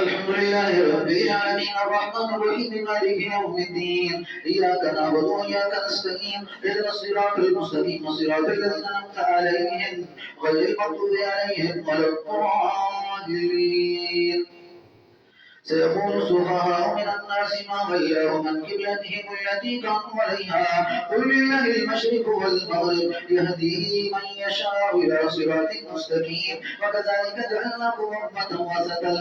الحمد لله رب العالمين الرحمن الرحيم مالك يوم الدين إياك نعبد وإياك نستعين اهدنا الصراط المستقيم صراط الذين أنعمت عليهم غير المغضوب عليهم ولا الضالين. سيقول السفهاء من الناس ما ولاهم عن قبلتهم التي كانوا عليها قل لله المشرق والمغرب يهدي من يشاء إلى صراط مستقيم وكذلك جعلناكم أمة وسطا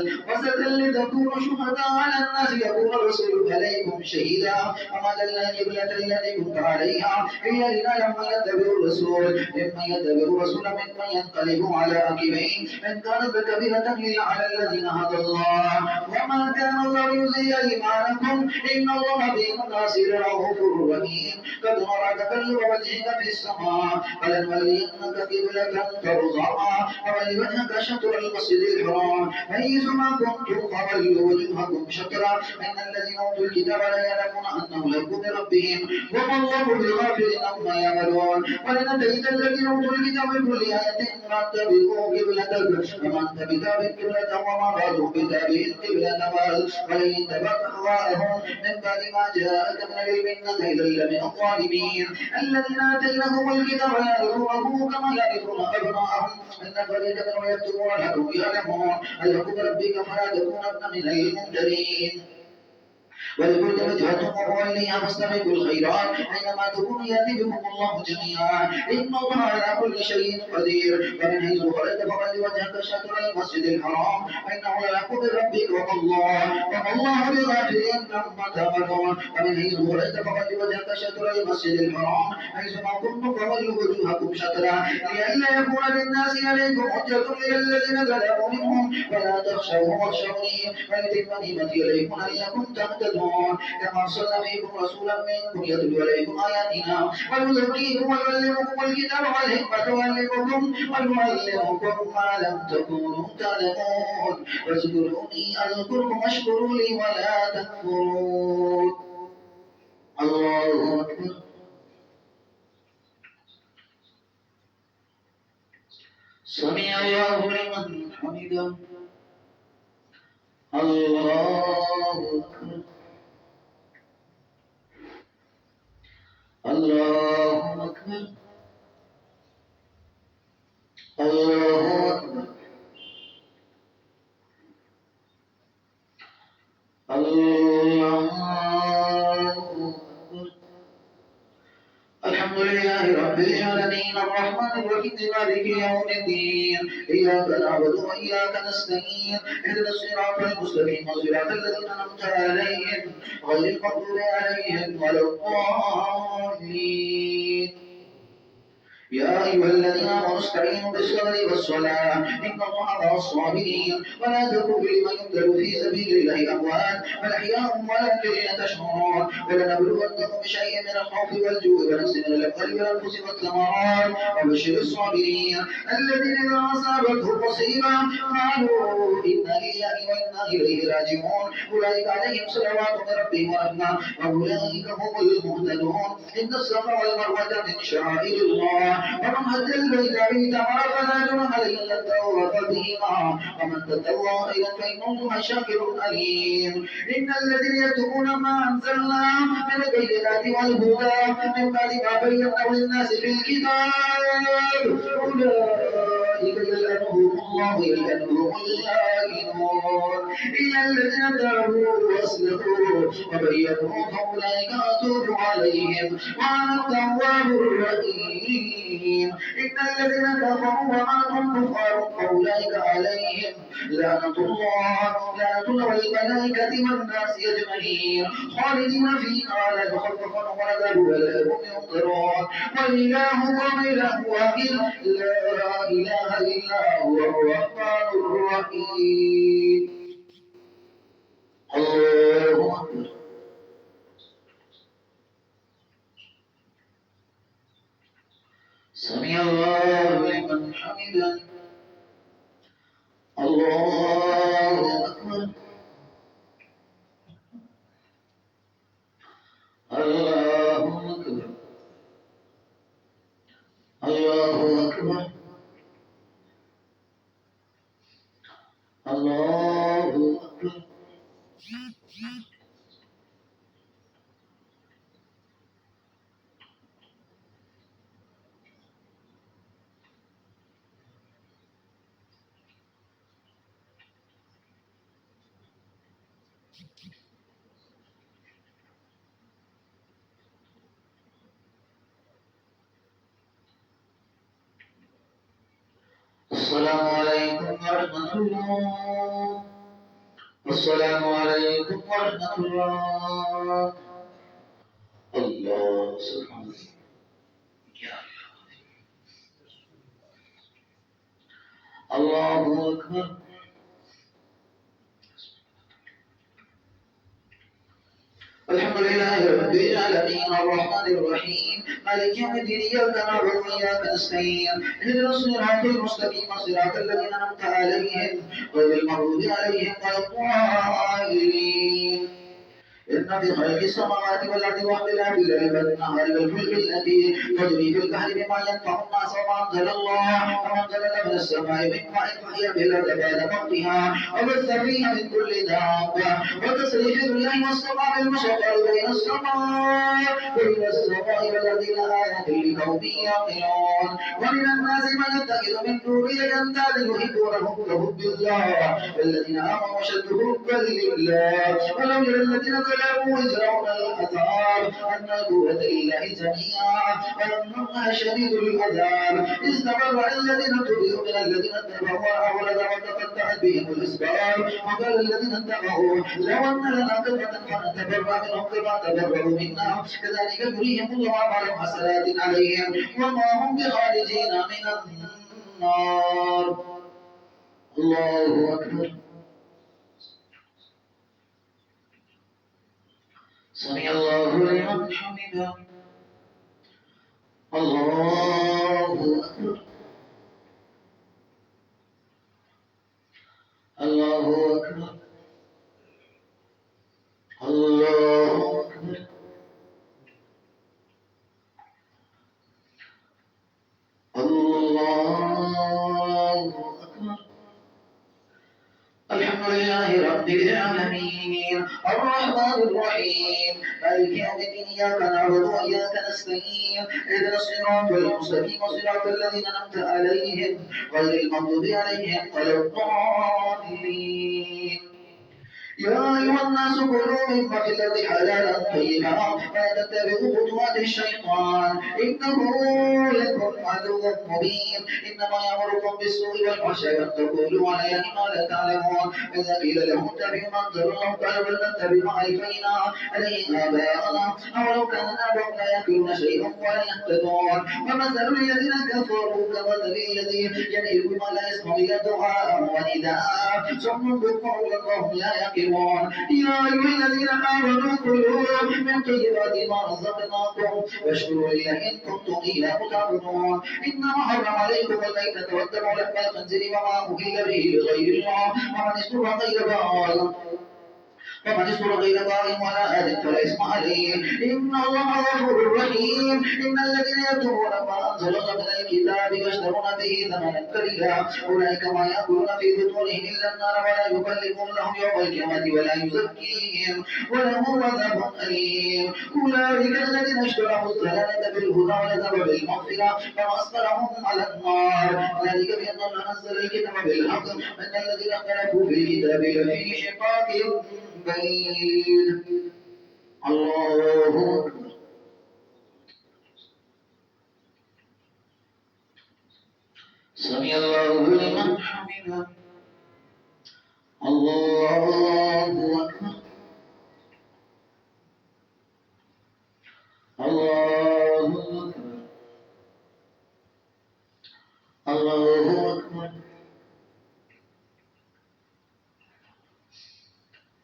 لتكونوا شهداء على الناس يكون الرسول عليكم شهيدا وما جعلنا القبلة التي كنت عليها إلا لنعلم من يتبع الرسول ممن ينقلب على عقبيه إن كانت كبيرة إلا على الذين هدى الله وما كان الله ليضيع إيمانكم إن الله بالناس لرؤوف رحيم قد نرى تقلب وجهك في السماء فلنولينك قبلة ترضاها فول وجهك شطر المسجد الحرام حيثما كنتم فولوا وجوهكم شطرا إن الذين أوتوا الكتاب لا يعلمون أنه الحق من ربهم وما الله بغافل عما يعملون ولنتيجن الذين أوتوا الكتاب بكل آية ما اتبعوا قبلتك ومن تبع بالقبلة وما بعدوا بتابع القبلة ولئن اتبعت أهواءهم من بعد ما جاءك من العلم إنك إذا لمن الظالمين الذين آتيناهم الكتاب يعرفونه كما يعرفون أبناءهم إن فريقا منهم يكتبون الحق يعلمون الحق ربك فلا تكونن من الممترين ولكل وجهة موليها فاستبقوا الخيرات أينما تكونوا يأتي بكم الله جميعا إن الله على كل شيء قدير ومن حيث خرجت فول وجهك شطر المسجد الحرام فإنه للحق من ربك وما الله بغافل عما تعملون ومن حيث خرجت فول وجهك شطر المسجد الحرام حيثما كنتم فولوا وجوهكم شطرا لئلا يكون للناس عليكم حجة إلا الذين ظلموا منهم فلا تخشوهم واخشوني ويتم نعمتي عليكم لعلكم تهتدون كما أرسلنا فيكم رسولا منكم يتلو عليكم آياتنا ويزكيكم ويعلمكم الكتاب والحكمة ويعلمكم ما لم تكونوا تعلمون فاذكروني أذكركم واشكروا لي ولا تكفرون. الله أكبر. سمع الله لمن حمده. الله أكبر. الله أكبر. الله أكبر. الله أكبر. الحمد لله رب العالمين الرحمن الرحيم مالك يوم الدين إياك نعبد وإياك نستعين اهدنا الصراط المستقيم صراط الذين أنعمت عليهم غير المغضوب عليهم ولا الضالين. يا أيها الذين آمنوا استعينوا بالصبر والصلاة إن الله مع الصابرين ولا تكونوا لمن يقتل في سبيل الله أموات بل أحياء ولكن لا تشعرون ولنبلونكم بشيء من الخوف والجوع ونقص من الأموال والأنفس والثمرات وبشر الصابرين الذين إذا أصابتهم مصيبة قالوا إنا لله وإنا إليه راجعون أولئك عليهم صلوات من ربهم ورحمة وأولئك هم المهتدون إن الصفا والمروة من شعائر الله ومن هد البيت اعتمر فلا جناح عليه ان يطوف بهما ومن تطوع خيرا فان الله شاكر عليم. ان الذين يكتمون ما انزلنا من البينات والهدى من بعد ما بيناه للناس في الكتاب اولئك يلعنهم الله يلعنهم اللاعنون الا الذين تابوا واصلحوا وبينوا فاولئك اتوب عليهم وانا التواب الرحيم. إن الذين كفروا وماتوا كفار فأولئك عليهم لعنة الله والملائكة والناس أجمعين خالدين فيها لا يخفف عنهم العذاب ولا هم ينظرون وإلهكم إله واحد لا إله إلا هو الرحمن الرحيم. الله أكبر. سمع الله لمن حمده. الله أكبر. الله أكبر. الله أكبر. الله أكبر. السلام عليكم ورحمة الله. السلام عليكم ورحمة الله. الله سبحانه يا الله أكبر. الحمد لله رب العالمين الرحمن الرحيم مالك يوم الدين إياك نعبد وإياك نستعين اهدنا الصراط المستقيم صراط الذين أنعمت عليهم غير المغضوب عليهم ولا الضالين. إن في خلق السماوات والأرض واختلاف الليل والنهار والفلك التي تجري في البحر بما ينفع الناس وما أنزل من السماء من ماء فأحيا به الأرض بعد موتها وبث فيها من كل دابة وتصريف الرياح والسحاب المسخر بين السماء والأرض لآيات لقوم يعقلون. ومن الناس من يتخذ من دونه أندادا يحبونهم كحب الله والذين آمنوا أشد حبا لله ولو يرى الذين ظلموا إذ يرون العذاب أن القوة لله جميعا وأن الله شديد العذاب. إذ تبرأ الذين اتبعوا من الذين اتبعوا ورأوا العذاب وتقطعت بهم الأسباب وقال الذين اتبعوا لو أن لنا قرة فنتبرأ منهم كما تبرأوا منا كذلك يريهم الله أعمالهم حسرات عليهم وما هم بخارجين من النار. الله أكبر. سمع الله لمن حمده. الله أكبر. الله أكبر. الله أكبر. الله أكبر. الحمد لله رب العالمين الرحمن الرحيم مالك يوم الدين إياك نعبد وإياك نستعين اهدنا الصراط المستقيم صراط الذين أنعمت عليهم غير المغضوب عليهم ولا الضالين. يا أيها الناس كلوا مما في الأرض حلالا طيبا ولا تتبعوا خطوات الشيطان إنه لكم عدو مبين. إنما يأمركم بالسوء والفحشاء وأن تقولوا على ما لا تعلمون. إذا قيل لهم اتبعوا ما أنزل الله قالوا بل نتبع ما ألفينا عليه آباءنا أولو كان آباؤنا لا يأكلون شيئا ولا يهتدون. ومثل الذين كفروا كمثل الذي ينهب بما لا يسمع إلا دعاء ونداء صم بكم وهم لا يعقلون. يا أيها الذين آمنوا كلوا من طيبات ما رزقناكم واشكروا لله إن كنتم إياه تعبدون. إنما حرم عليكم الميتة والدم ولحم الخنزير وما أهل به لغير الله ومن اضطر غير باغ ولا آد فلا إثم عليه إن الله غفور رحيم. إن الذين يكتمون ما أنزل الله من الكتاب ويشترون به ثمنا قليلا أولئك ما يأكلون في بطونهم إلا النار ولا يكلمون لهم يوم القيامة ولا يزكيهم ولهم عذاب أليم. أولئك الذين اشتروا الضلالة بالهدى والعذاب بالمغفرة فما أصبرهم على النار ذلك بأن الله نزل الكتاب بالحق أن الذين اختلفوا في الكتاب لفي شقاق بعيد. الله أكبر. سمع الله لمن حمده. الله أكبر. الله أكبر. الله أكبر.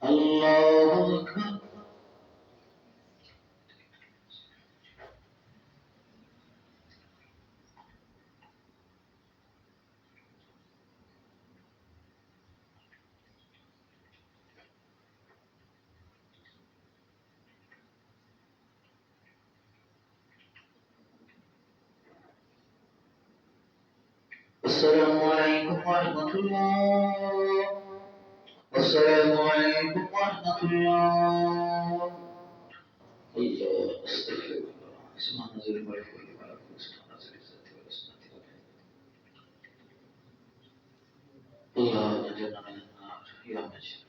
الله أكبر. السلام عليكم ورحمة الله. السلام عليكم ورحمة الله. الله أستغفر الله. سبحان ذي الملك والملكوت سبحان ذي العزة والعصمة الله نجنا من النار يا مجيد.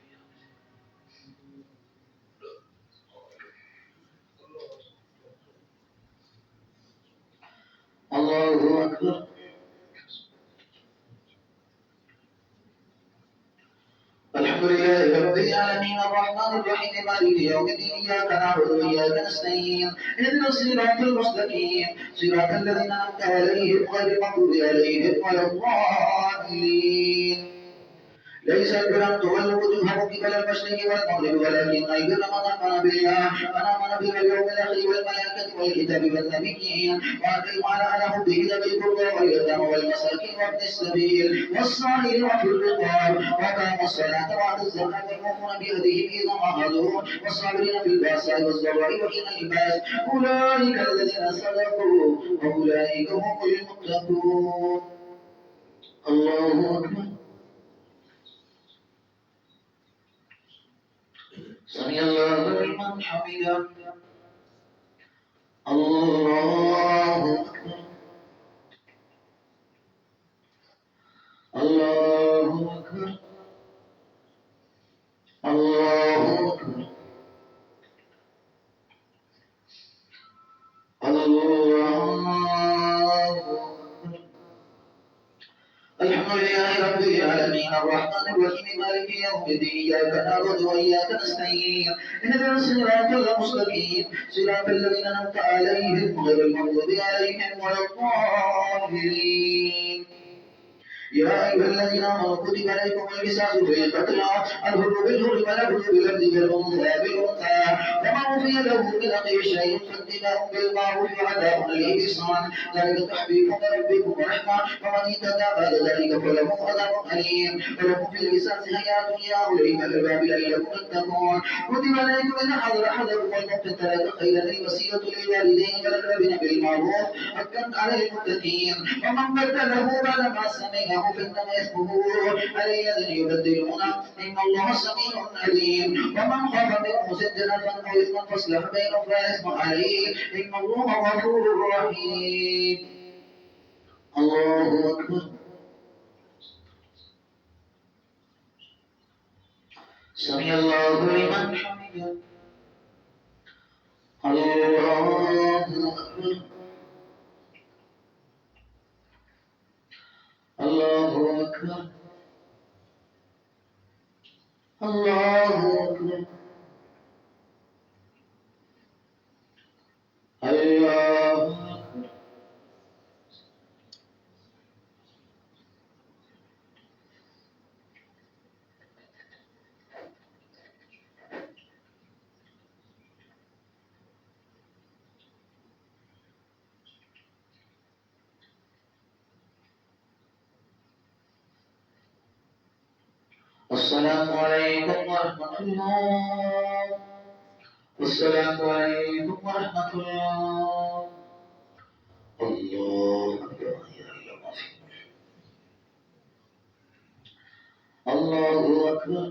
الله أكبر. الحمد لله رب العالمين الرحمن الرحيم مالك يوم الدين إياك نعبد وإياك نستعين اهدنا الصراط المستقيم صراط الذين أنعمت عليهم غير المغضوب عليهم ولا الضالين. ليس البر أن تولوا وجوهكم قبل المشرق والمغرب ولكن البر من آمن بالله واليوم الآخر والملائكة والكتاب والنبيين وأقيم على حبه ذوي القربى واليتامى والمساكين وابن السبيل والسائل وفي الرقاب وأقاموا الصلاة وآتوا الزكاة والمؤمنون بعهدهم إذا عاهدوا والصابرين في البأساء والضراء وحين البأس أولئك الذين صدقوا وأولئك هم المتقون. الله أكبر. سمع الله لمن حمده. الله أكبر. الله أكبر. الله أكبر. الله أكبر. الحمد لله رب العالمين الرحمن الرحيم مالك يوم الدين إياك نعبد وإياك نستعين اهدنا الصراط المستقيم صراط الذين أنعمت عليهم غير المغضوب عليهم ولا الضالين. يا أيها الذين آمنوا كتب عليكم القصاص في القتلى الحر بالحر والعبد بالعبد والأنثى بالأنثى ومن عفي له من أخيه شيء فاتباع بالمعروف وأداء بإحسان ذلك تخفيف من ربكم ورحمة ومن اهتدى بعد ذلك فله عذاب أليم ولكم في القصاص حياة يا أولي الألباب لعلكم تتقون. كتب عليكم إذا حضر أحدكم الموت ترك خيرا الوصية للوالدين والأقربين بالمعروف حقا على المتقين ومن بدله بعد ما سمعه فإنما اسمه على الذين يبدلون إن الله سميع عليم. ومن خاف من موسى جنفا أو إثما فاصلح بينهم فلا إثم عليه إن الله غفور رحيم. الله أكبر. سمع الله لمن حمده. الله أكبر. الله أكبر. الله أكبر. الله أكبر. السلام عليكم ورحمة الله. السلام عليكم ورحمة الله. الله أكبر. الله أكبر.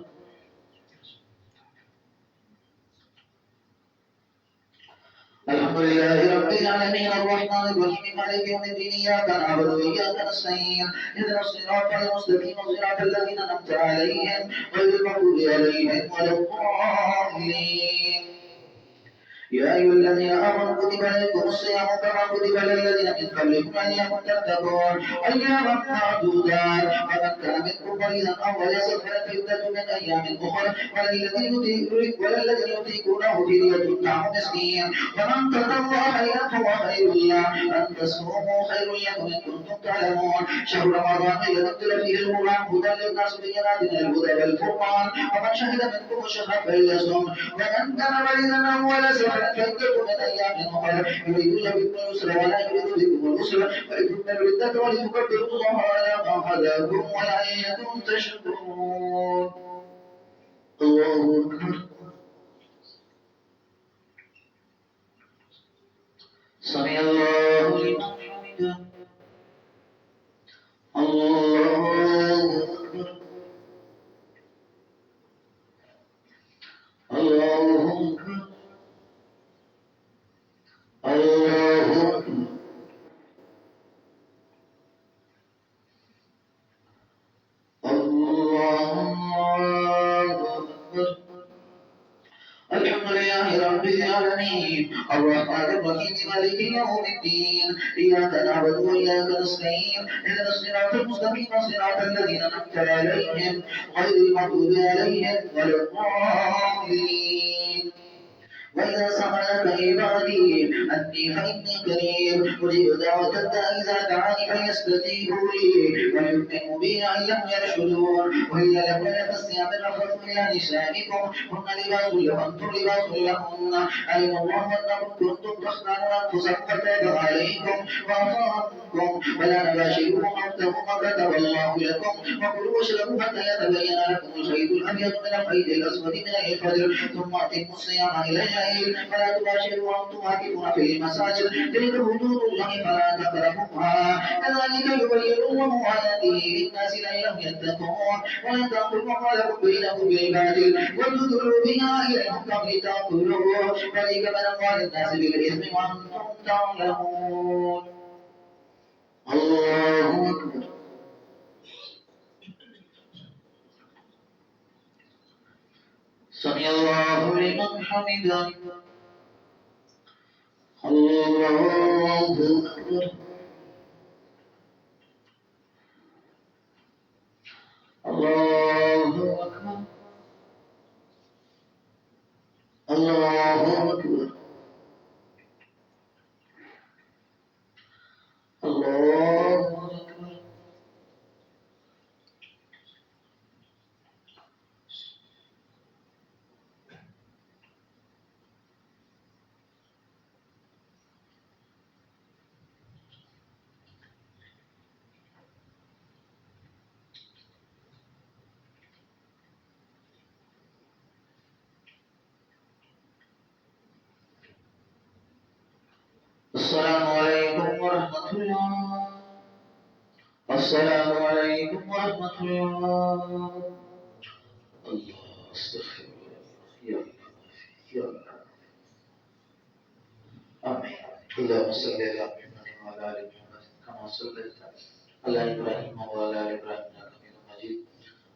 الحمد لله رب العالمين الرحمن الرحيم مالك يوم الدين إياك نعبد وإياك نستعين اهدنا الصراط المستقيم صراط الذين أنعمت عليهم غير المغضوب عليهم ولا الضالين. يا أيها الذين آمنوا كتب عليكم الصيام كما كتب على الذين من قبلكم لعلكم تتقون أياما معدودات فمن كان منكم مريضا أو على سفر فعدة من أيام أخرى وللذين يطيقونه فدية طعام مسكين ومن تطوع خيرا فهو خير له أن تصوموا خير لكم إن كنتم تعلمون. شهر رمضان الذي أنزل فيه القرآن هدى للناس بينات من الهدى والفرقان ومن شهد منكم الشهر فليصم ومن كان مريضا أو على سفر فعدة من أيام أخرى يريد بكم اليسر ولا يريد بكم العسر ولتكملوا العدة ولتكبروا الله على ما هداكم ولعلكم تشكرون. الله أكبر. سمع الله لمن حمده. الله أكبر. الحمد لله رب العالمين الرحمن الرحيم مالك يوم الدين إياك نعبد وإياك نستعين اهدنا الصراط المستقيم صراط الذين أنعمت عليهم غير المغضوب عليهم ولا الضالين وإذا سألك عبادي أني فإني قريب أجيب دعوة الداء إذا دعاني فليستجيبوا لي وليؤمنوا بي لعلهم يرشدون وهي لكم الصيام الرفث إلى نسائكم هن لباس لكم وأنتم لباس لهن علم الله أنكم كنتم تختارون أنفسكم فتاب عليكم وعفى عنكم ولا نباشركم وابتغوا ما كتب الله لكم وكلوا واشربوا حتى يتبين لكم الخيط الأبيض من الخيط الأسود من الفجر ثم أتموا الصيام إلى الليل فلا تباشروا وأنتم عاكفون في المساجد تلك حدود الله فلا تقربوها كذلك يبين الله آياته للناس لعلهم يتقون ولا تأكلوا أموالكم بينكم بالباطل وتدلوا بها إلى الحكم لتأكلوا فريقا من أموال الناس بالإثم وأنتم تعلمون الله أكبر سمع الله لمن حمده الله أكبر الله أكبر الله أكبر الله أكبر السلام عليكم ورحمة الله السلام عليكم ورحمة الله الله استغفر الله يا الله يا الله آمين اللهم صل على محمد وعلى آل محمد كما صليت على إبراهيم وعلى آل إبراهيم إنك حميد مجيد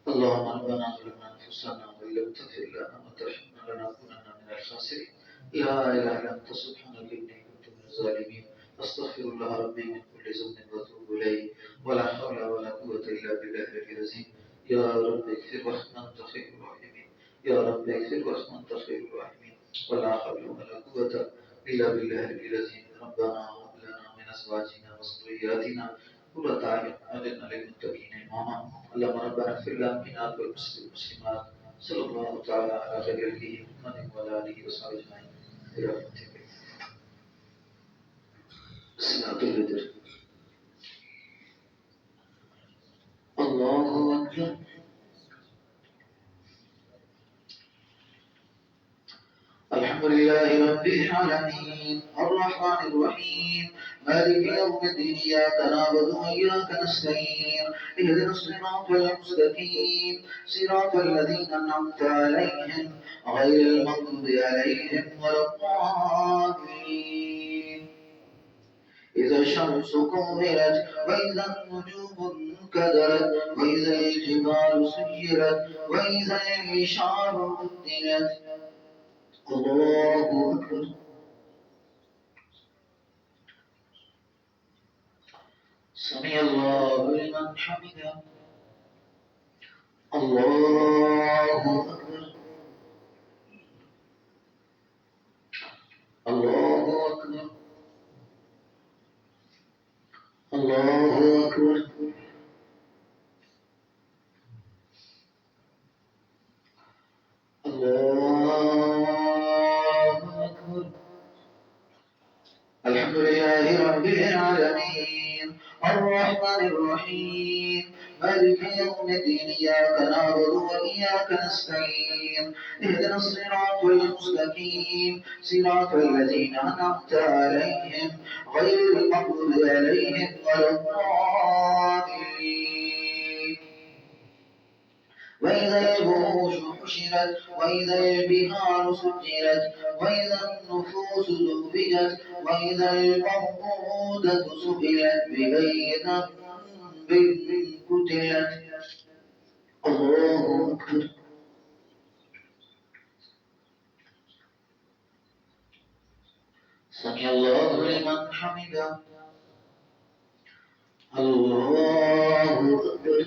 اللهم ربنا ظلمنا أنفسنا وإن لم تغفر لنا وترحمنا لنكونن من الخاسرين لا إله إلا أنت سبحانك إني كنت من الظالمين أستغفر الله ربي من كل ذنب وأتوب إليه ولا حول ولا قوة إلا بالله العلي العظيم يا رب اغفر وارحم أنت خير الراحمين يا رب اغفر وارحم أنت خير الراحمين ولا حول ولا قوة إلا بالله العلي العظيم ربنا هب لنا من أزواجنا وذرياتنا قرة أعين واجعلنا للمتقين إماما اللهم ربنا اغفر لنا والمسلمات صلى الله تعالى على خير خلقه محمد وعلى آله وصحبه أجمعين برحمتك صلاة الفجر الله أكبر الحمد لله رب العالمين الرحمن الرحيم مالك يوم الدين إياك نعبد وإياك نستعين اهدنا الصراط المستقيم صراط الذين أنعمت عليهم غير المغضوب عليهم ولا الضالين إذا الشمس كورت وإذا النجوم انكدرت وإذا الجبال سيرت وإذا العشار عطلت الله أكبر سمع الله لمن حمده الله أكبر الله أكبر الله أكبر الله أكبر الحمد لله رب العالمين الرحمن الرحيم مالك يوم الدين إياك نعبد وإياك نستعين اهدنا الصراط المستقيم صراط الذين أنعمت عليهم غير المغضوب عليهم ولا الضالين وإذا الوحوش حشرت وإذا البحار سجرت وإذا النفوس زوجت وإذا الموءودة سئلت بأي ذنب قتلت الله أكبر سمع الله لمن حمده. الله أكبر.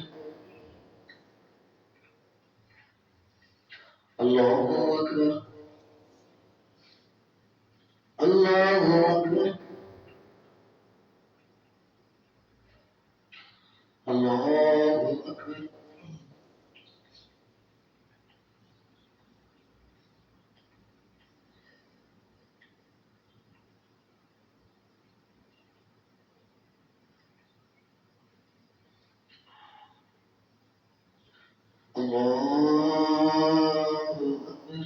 الله أكبر. الله أكبر. الله أكبر. الله أكبر.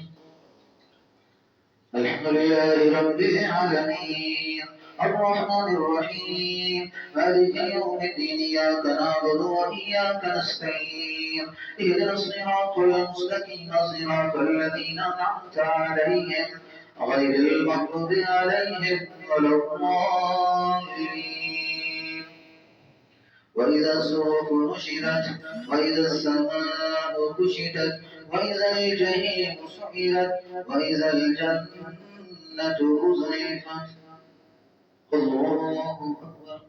الحمد لله رب العالمين الرحمن الرحيم مالك يوم الدين إياك نعبد وإياك نستعين اهدنا الصراط المستقيم صراط الذين أنعمت عليهم غير المغضوب عليهم ولا الضالين. وإذا الصحف نشرت وإذا السماء كشطت وإذا الجحيم سعرت وإذا الجنة أزلفت. الله أكبر.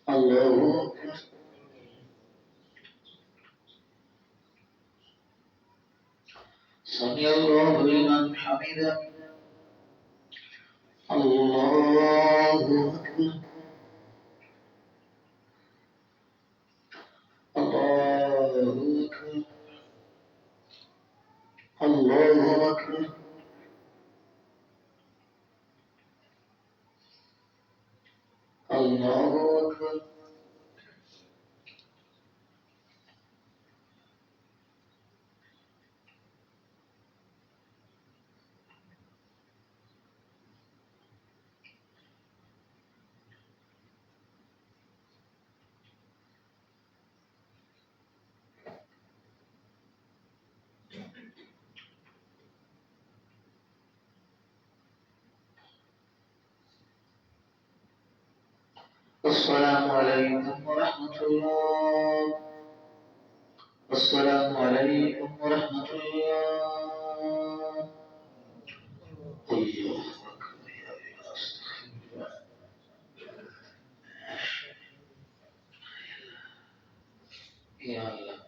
الله أكبر. سمع الله لمن حمده. الله أكبر. الله أكبر. الله أكبر. الله أكبر. السلام عليكم ورحمة الله. السلام عليكم ورحمة الله. الله أكبر. يا الله.